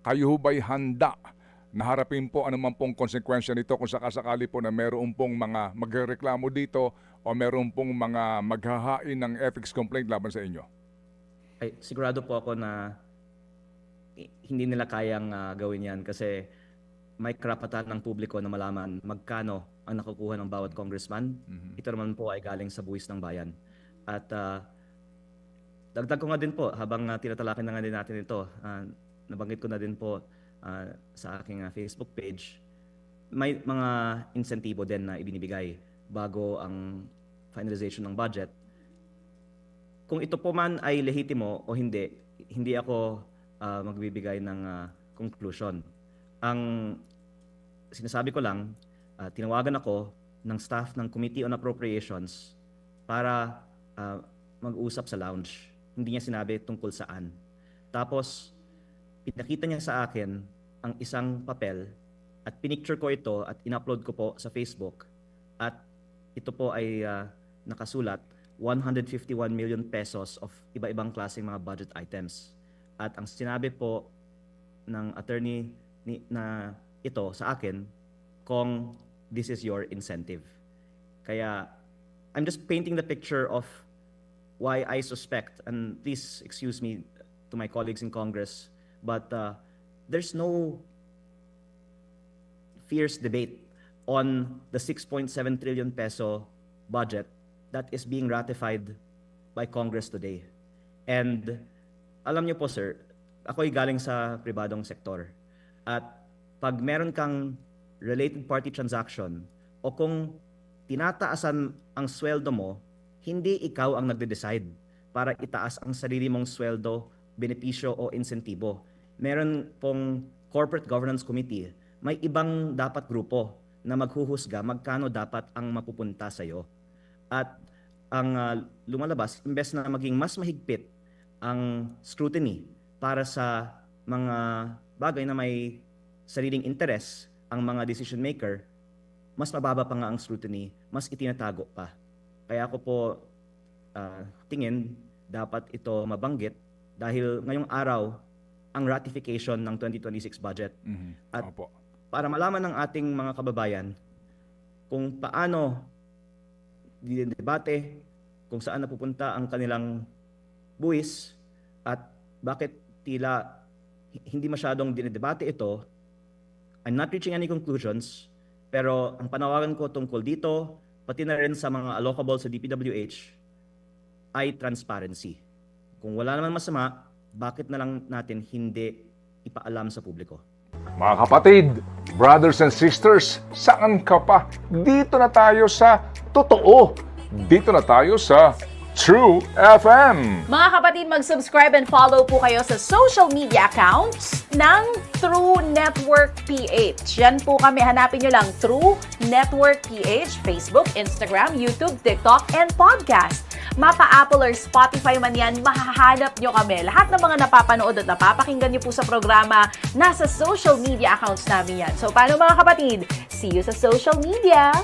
kayo ba'y handa na harapin po anuman pong konsekwensya nito kung sakasakali po na meron pong mga magreklamo dito o meron pong mga maghahain ng ethics complaint laban sa inyo? Ay, sigurado po ako na hindi nila kayang gawin yan kasi may karapatan ng publiko na malaman magkano ang nakukuha ng bawat congressman. Ito naman po ay galing sa buwis ng bayan. At dagdag ko nga din po, habang tinatalakay na nga din natin ito, nabanggit ko na din po sa aking Facebook page, may mga insentibo din na ibinibigay bago ang finalization ng budget. Kung ito po man ay lehitimo o hindi, hindi ako magbibigay ng conclusion. Ang sinasabi ko lang, tinawagan ako ng staff ng Committee on Appropriations para mag-usap sa lounge. Hindi niya sinabi tungkol saan. Tapos, pinakita niya sa akin ang isang papel at pinicture ko ito at in-upload ko po sa Facebook. At ito po ay nakasulat 151 million pesos of iba-ibang klaseng mga budget items. At ang sinabi po ng attorney na ito sa akin, kung this is your incentive. Kaya I'm just painting the picture of why I suspect, and please excuse me to my colleagues in Congress, but there's no fierce debate on the 6.7 trillion peso budget that is being ratified by Congress today. And alam niyo po sir, ako'y galing sa pribadong sektor. At pag meron kang related party transaction o kung tinataasan ang sweldo mo, hindi ikaw ang nagde-decide para itaas ang sarili mong sweldo, benepisyo o insentibo. Meron pong Corporate Governance Committee, may ibang dapat grupo na maghuhusga magkano dapat ang mapupunta sa iyo. At ang lumalabas, imbes na maging mas mahigpit ang scrutiny para sa mga bagay na may sariling interes ang mga decision maker, mas mababa pa nga ang scrutiny, mas itinatago pa. Kaya ako po tingin dapat ito mabanggit dahil ngayong araw ang ratification ng 2026 budget. At para malaman ng ating mga kababayan kung paano dinedebate, kung saan napupunta ang kanilang buwis at bakit tila hindi masyadong dinedebate ito, I'm not reaching any conclusions, pero ang panawagan ko tungkol dito, pati na rin sa mga allocable sa DPWH, ay transparency. Kung wala naman masama, bakit na lang natin hindi ipaalam sa publiko? Mga kapatid, brothers and sisters, saan ka pa? Dito na tayo sa totoo. Dito na tayo sa True FM. Mga kapatid, mag-subscribe and follow po kayo sa social media accounts ng True Network PH. Yan po kami. Hanapin nyo lang True Network PH, Facebook, Instagram, YouTube, TikTok, and podcast. Mapa Apple or Spotify man yan, mahahanap nyo kami. Lahat ng mga napapanood at napapakinggan nyo po sa programa, nasa social media accounts namin yan. So, paano mga kapatid? See you sa social media!